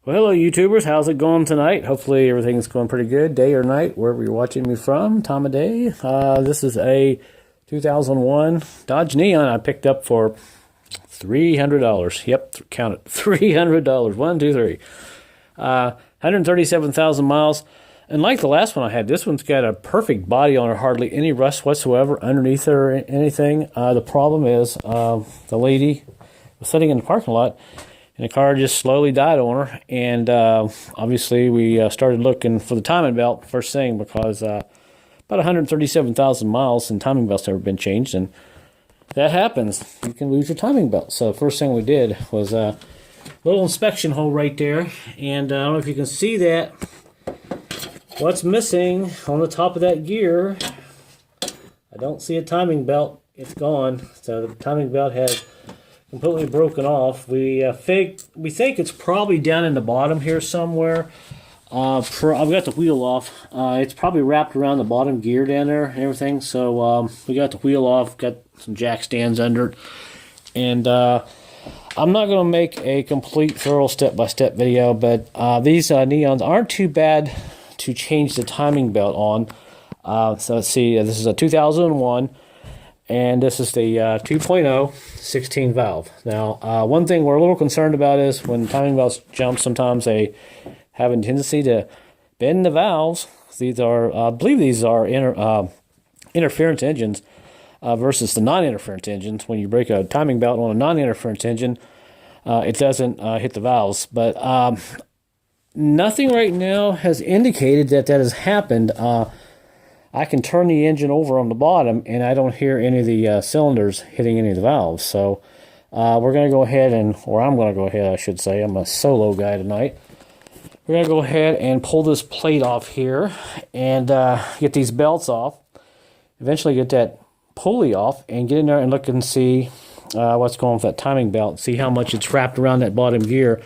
Well, hello, YouTubers. How's it going tonight? Hopefully everything's going pretty good, day or night, wherever you're watching me from, time of day. This is a 2001 Dodge Neon I picked up for $300. Yep, count it. $300. 1, 2, 3. 137,000 miles. And like the last one I had, this one's got a perfect body on it, hardly any rust whatsoever underneath it or anything. The problem is the lady was sitting in the parking lot, and the car just slowly died on her. And obviously we started looking for the timing belt first thing, because about 137,000 miles and timing belt's never been changed, and that happens. You can lose your timing belt. So first thing we did was a little inspection hole right there, and I don't know if you can see that. What's missing on the top of that gear? I don't see a timing belt. It's gone. So the timing belt has completely broken off. We think it's probably down in the bottom here somewhere. I've got the wheel off. It's probably wrapped around the bottom gear down there and everything. So we got the wheel off, got some jack stands under it. And I'm not going to make a complete thorough step-by-step video, but these Neons aren't too bad to change the timing belt on. So let's see, this is a 2001. And this is the 2.0 16 valve. Now, one thing we're a little concerned about is when timing belts jump, sometimes they have a tendency to bend the valves. These are, I believe these are interference engines versus the non-interference engines. When you break a timing belt on a non-interference engine, it doesn't hit the valves. But nothing right now has indicated that that has happened. I can turn the engine over on the bottom, and I don't hear any of the cylinders hitting any of the valves. So we're going to go ahead or I'm going to go ahead, I should say. I'm a solo guy tonight. We're going to go ahead and pull this plate off here and get these belts off. Eventually get that pulley off and get in there and look and see what's going on with that timing belt. See how much it's wrapped around that bottom gear.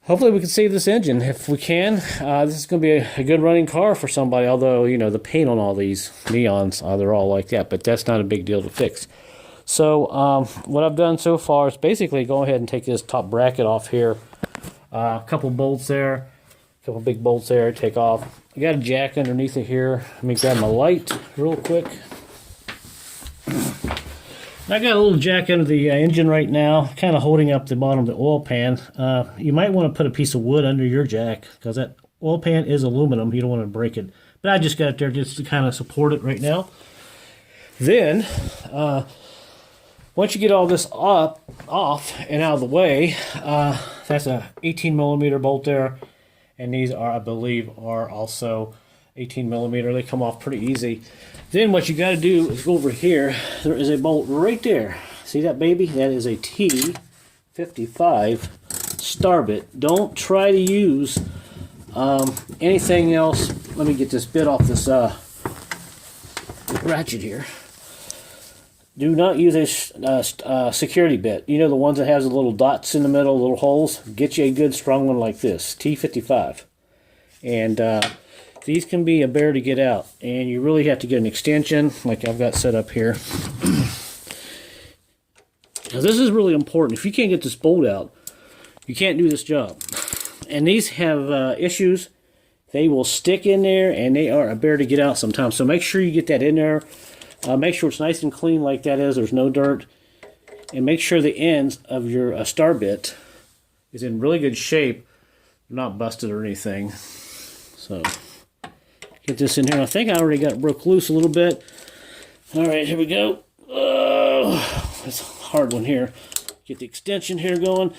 Hopefully we can save this engine. If we can, this is going to be a good running car for somebody, although, you know, the paint on all these Neons, they're all like that, but that's not a big deal to fix. So what I've done so far is basically go ahead and take this top bracket off here. A couple bolts there, a couple big bolts there, take off. I got a jack underneath it here. Let me grab my light real quick. I got a little jack under the engine right now, kind of holding up the bottom of the oil pan. You might want to put a piece of wood under your jack, because that oil pan is aluminum. You don't want to break it. But I just got it there just to kind of support it right now. Then, once you get all this off and out of the way, that's a 18 millimeter bolt there. And these are, I believe, are also 18 millimeter. They come off pretty easy. Then what you got to do is go over here. There is a bolt right there. See that baby? That is a T55 star bit. Don't try to use anything else. Let me get this bit off this ratchet here. Do not use a security bit. You know, the ones that has the little dots in the middle, little holes? Get you a good strong one like this, T55. And these can be a bear to get out, and you really have to get an extension like I've got set up here. Now this is really important. If you can't get this bolt out, you can't do this job. And these have issues. They will stick in there, and they are a bear to get out sometimes. So make sure you get that in there. Make sure it's nice and clean like that is. There's no dirt. And make sure the ends of your star bit is in really good shape. Not busted or anything. So get this in here. I think I already got it broke loose a little bit. All right, here we go. Oh, it's a hard one here. Get the extension here going.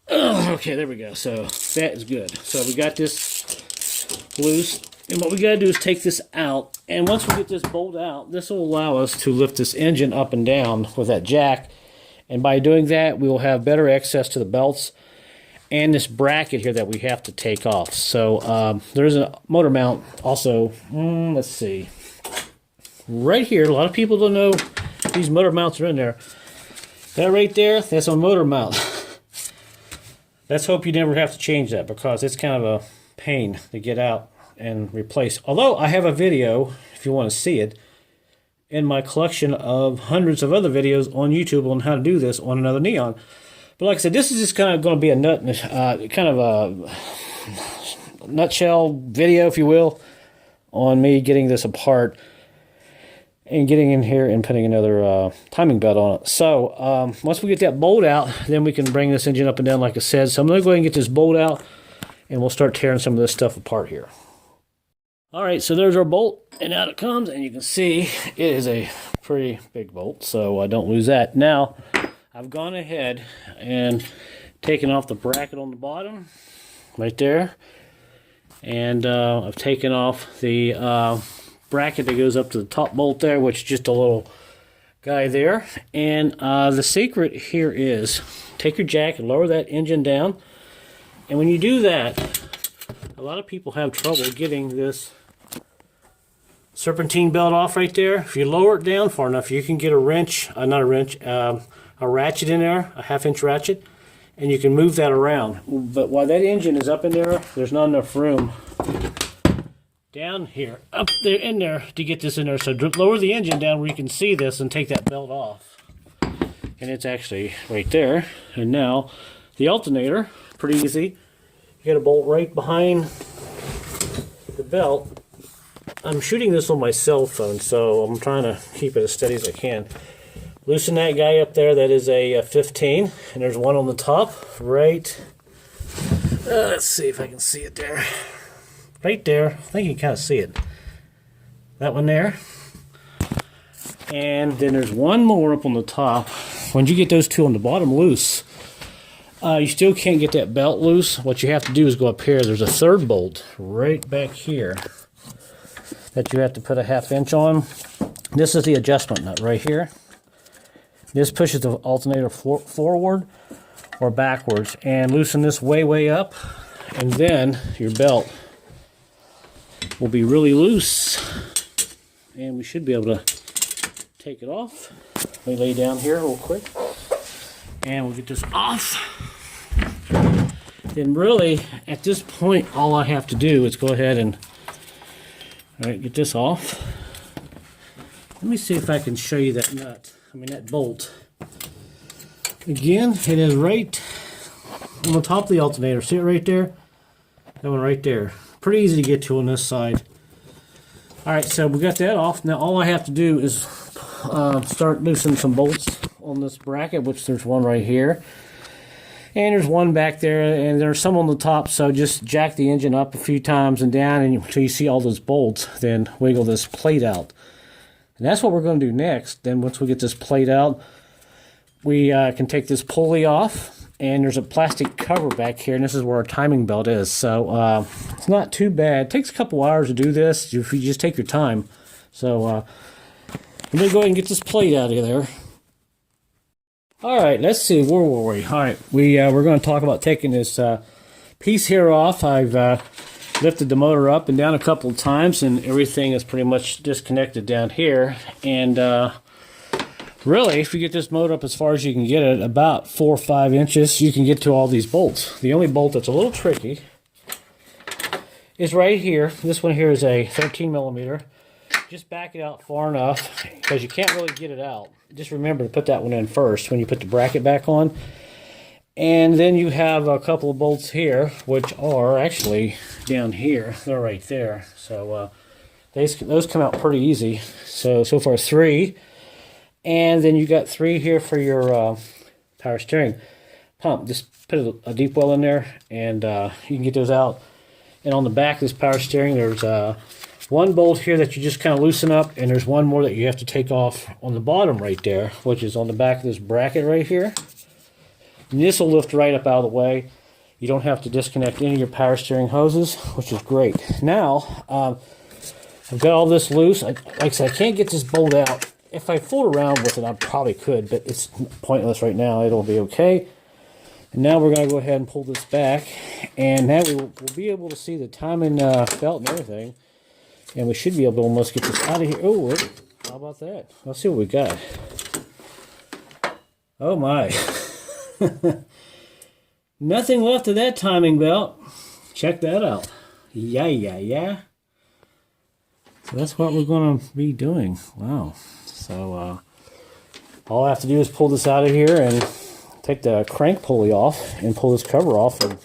Oh, okay, there we go. So that is good. So we got this loose. And what we got to do is take this out. And once we get this bolt out, this will allow us to lift this engine up and down with that jack. And by doing that, we will have better access to the belts and this bracket here that we have to take off. So there's a motor mount also. Let's see. Right here, a lot of people don't know these motor mounts are in there. That right there, that's a motor mount. Let's hope you never have to change that, because it's kind of a pain to get out and replace. Although I have a video, if you want to see it, in my collection of hundreds of other videos on YouTube on how to do this on another Neon. But like I said, this is just kind of going to be a kind of a nutshell video, if you will, on me getting this apart and getting in here and putting another timing belt on it. So once we get that bolt out, then we can bring this engine up and down like I said. So I'm going to go ahead and get this bolt out, and we'll start tearing some of this stuff apart here. All right, so there's our bolt, and out it comes, and you can see it is a pretty big bolt, so don't lose that. Now, I've gone ahead and taken off the bracket on the bottom, right there, and I've taken off the bracket that goes up to the top bolt there, which is just a little guy there. And the secret here is take your jack and lower that engine down, and when you do that, a lot of people have trouble getting this serpentine belt off right there. If you lower it down far enough, you can get a wrench, not a wrench, a ratchet in there, a 1/2-inch ratchet, and you can move that around. But while that engine is up in there, there's not enough room down here, up there, in there, to get this in there. So lower the engine down where you can see this and take that belt off. And it's actually right there. And now, the alternator, pretty easy. You get a bolt right behind the belt. I'm shooting this on my cell phone, so I'm trying to keep it as steady as I can. Loosen that guy up there. That is a 15, and there's one on the top, right. Let's see if I can see it there. Right there. I think you can kind of see it. That one there. And then there's one more up on the top. When you get those two on the bottom loose, you still can't get that belt loose. What you have to do is go up here. There's a third bolt right back here that you have to put a 1/2-inch on. This is the adjustment nut right here. This pushes the alternator forward or backwards, and loosen this way up, and then your belt will be really loose, and we should be able to take it off. Let me lay down here real quick, and we'll get this off. Then really, at this point, all I have to do is go ahead and get this off. Let me see if I can show you that nut. That bolt. Again, it is right on the top of the alternator. See it right there? That one right there. Pretty easy to get to on this side. Alright, so we got that off. Now all I have to do is start loosening some bolts on this bracket, which there's one right here. And there's one back there, and there's some on the top, so just jack the engine up a few times and down until you see all those bolts, then wiggle this plate out. And that's what we're going to do next. Then once we get this plate out, we can take this pulley off, and there's a plastic cover back here, and this is where our timing belt is. So it's not too bad. It takes a couple hours to do this if you just take your time. So let me go ahead and get this plate out of there. All right, let's see, where were we? All right, we're going to talk about taking this piece here off. I've lifted the motor up and down a couple of times, and everything is pretty much disconnected down here. And really, if you get this motor up as far as you can get it, about 4 or 5 inches, you can get to all these bolts. The only bolt that's a little tricky is right here. This one here is a 13 millimeter. Just back it out far enough, because you can't really get it out. Just remember to put that one in first when you put the bracket back on. And then you have a couple of bolts here, which are actually down here. They're right there. So those come out pretty easy. So far 3. And then you got 3 here for your power steering pump. Just put a deep well in there, and you can get those out. And on the back of this power steering, there's one bolt here that you just kind of loosen up, and there's one more that you have to take off on the bottom right there, which is on the back of this bracket right here. And this will lift right up out of the way. You don't have to disconnect any of your power steering hoses, which is great. Now, I've got all this loose. Like I said, I can't get this bolt out. If I fooled around with it, I probably could, but it's pointless right now. It'll be okay. And now we're going to go ahead and pull this back, and now we'll be able to see the timing belt and everything. And we should be able to almost get this out of here. Oh, how about that? Let's see what we got. Oh my. Nothing left of that timing belt. Check that out. Yeah. So that's what we're going to be doing. Wow. So all I have to do is pull this out of here and take the crank pulley off and pull this cover off, and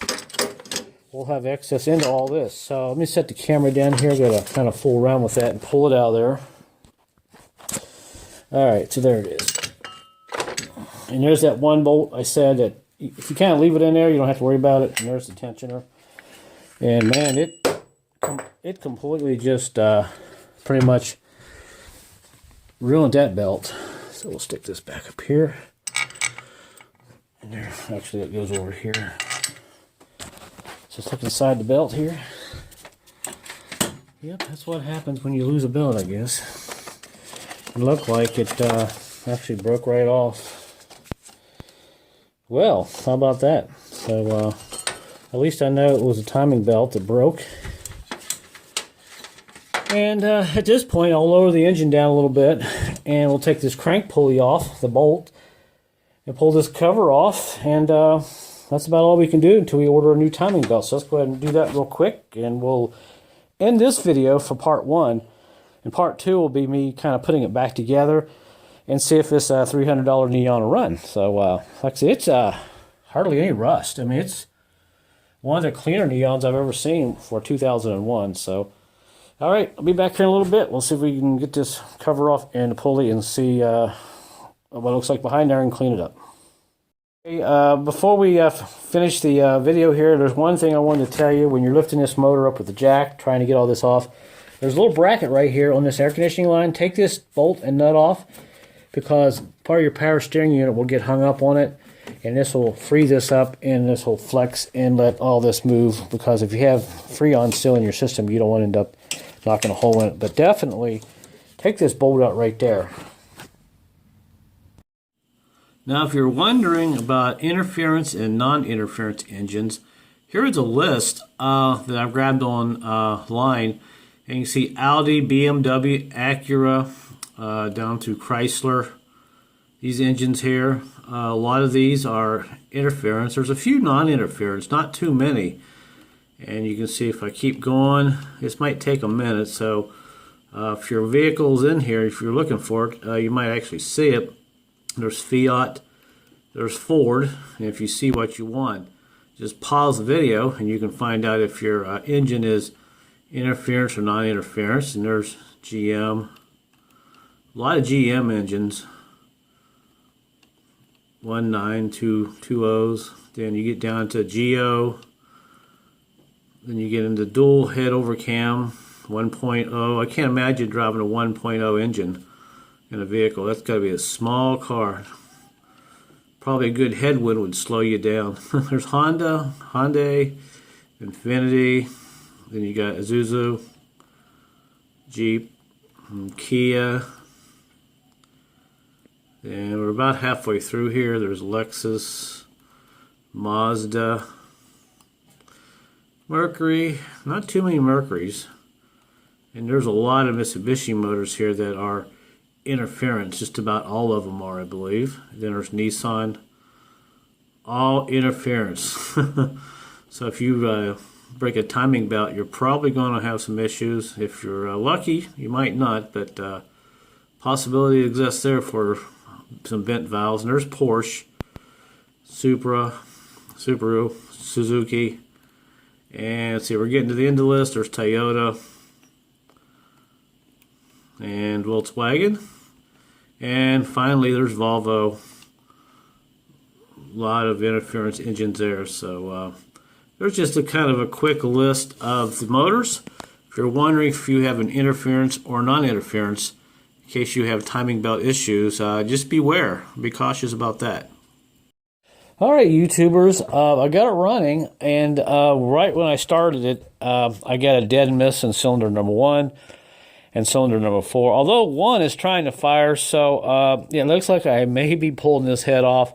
we'll have access into all this. So let me set the camera down here. Got to kind of fool around with that and pull it out of there. All right, so there it is. And there's that one bolt I said that if you kind of leave it in there, you don't have to worry about it. And there's the tensioner. And man, it completely just pretty much ruined that belt. So we'll stick this back up here. And there, actually it goes over here. Just look inside the belt here. Yep, that's what happens when you lose a belt, I guess. It looked like it actually broke right off. Well, how about that? So at least I know it was a timing belt that broke. And at this point, I'll lower the engine down a little bit, and we'll take this crank pulley off, the bolt, and pull this cover off, and that's about all we can do until we order a new timing belt. So let's go ahead and do that real quick, and we'll end this video for part 1. And part 2 will be me kind of putting it back together and see if this $300 Neon will run. So like I said, it's hardly any rust. I mean, it's one of the cleaner Neons I've ever seen for 2001. So, all right, I'll be back here in a little bit. We'll see if we can get this cover off and the pulley and see what it looks like behind there and clean it up. Okay, before we finish the video here, there's one thing I wanted to tell you. When you're lifting this motor up with the jack, trying to get all this off, there's a little bracket right here on this air conditioning line. Take this bolt and nut off, because part of your power steering unit will get hung up on it, and this will free this up, and this will flex and let all this move, because if you have Freon still in your system, you don't want to end up knocking a hole in it. But definitely take this bolt out right there. Now, if you're wondering about interference and non-interference engines, here's a list that I've grabbed online. And you can see Audi, BMW, Acura, down to Chrysler. These engines here, a lot of these are interference. There's a few non-interference, not too many. And you can see if I keep going, this might take a minute. So if your vehicle's in here, if you're looking for it, you might actually see it. There's Fiat, there's Ford, and if you see what you want, just pause the video and you can find out if your engine is interference or non-interference. And there's GM, a lot of GM engines, 19220s. Then you get down to Geo, then you get into dual head over cam 1.0. I can't imagine driving a 1.0 engine in a vehicle. That's got to be a small car. Probably a good headwind would slow you down. There's Honda, Hyundai, Infiniti. Then you got Isuzu, Jeep, and Kia. And we're about halfway through here. There's Lexus, Mazda, Mercury. Not too many Mercurys. And there's a lot of Mitsubishi motors here that are interference. Just about all of them are, I believe. Then there's Nissan. All interference. So if you break a timing belt, you're probably going to have some issues. If you're lucky, you might not, but possibility exists there for some vent valves. And there's Porsche, Supra, Subaru, Suzuki, and let's see, we're getting to the end of the list. There's Toyota and Volkswagen, and finally there's Volvo. A lot of interference engines there. So there's just a kind of a quick list of the motors. If you're wondering if you have an interference or non-interference, in case you have timing belt issues, just beware. Be cautious about that. All right, YouTubers, I got it running, and right when I started it, I got a dead miss in cylinder number 1 and cylinder number 4. Although 1 is trying to fire, so yeah, it looks like I may be pulling this head off,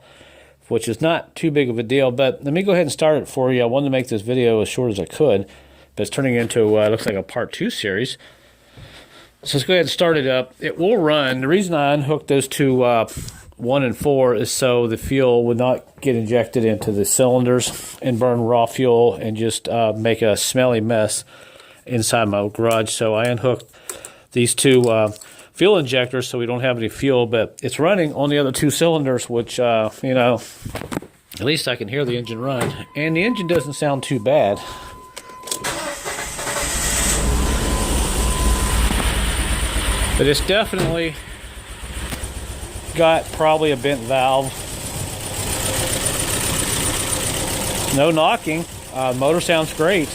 which is not too big of a deal. But let me go ahead and start it for you. I wanted to make this video as short as I could, but it's turning into looks like a part 2 series. So let's go ahead and start it up. It will run. The reason I unhooked those two 1 and 4 is so the fuel would not get injected into the cylinders and burn raw fuel and just make a smelly mess inside my garage. So I unhooked these two fuel injector so we don't have any fuel, but it's running on the other 2 cylinders, which, you know, at least I can hear the engine run. And the engine doesn't sound too bad. But it's definitely got probably a bent valve. No knocking. Motor sounds great.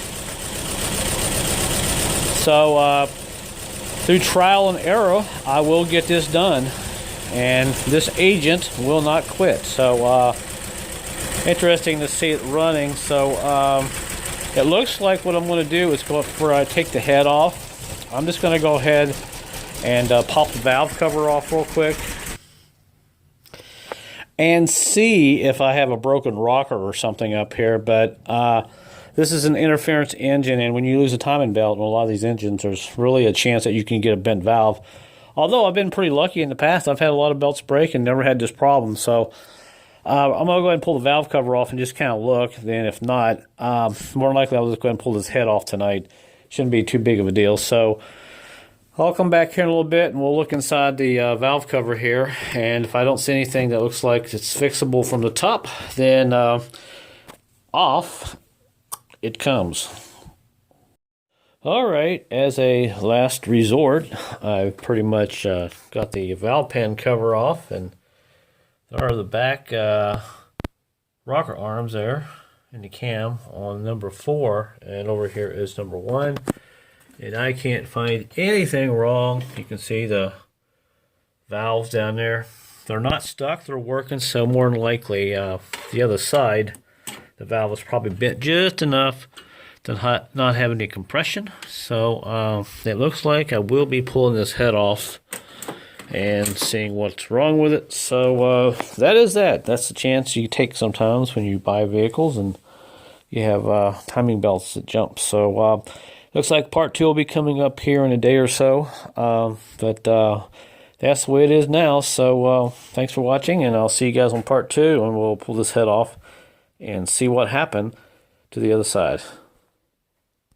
So through trial and error, I will get this done. And this agent will not quit. So interesting to see it running. So it looks like what I'm going to do is before I take the head off, I'm just going to go ahead and pop the valve cover off real quick and see if I have a broken rocker or something up here. But this is an interference engine, and when you lose a timing belt in a lot of these engines, there's really a chance that you can get a bent valve. Although I've been pretty lucky in the past. I've had a lot of belts break and never had this problem. So I'm going to go ahead and pull the valve cover off and just kind of look. Then if not, more than likely I'll just go ahead and pull this head off tonight. Shouldn't be too big of a deal. So I'll come back here in a little bit and we'll look inside the valve cover here. And if I don't see anything that looks like it's fixable from the top, then off it comes. All right, as a last resort, I've pretty much got the valve pan cover off, and there are the back rocker arms there in the cam on number 4, and over here is number 1. And I can't find anything wrong. You can see the valves down there. They're not stuck, they're working, so more than likely the other side, the valve was probably bent just enough to not have any compression. So it looks like I will be pulling this head off and seeing what's wrong with it. So that is that. That's the chance you take sometimes when you buy vehicles and you have timing belts that jump. So looks like part 2 will be coming up here in a day or so. But that's the way it is now. So thanks for watching, and I'll see you guys on part 2, and we'll pull this head off and see what happened to the other side.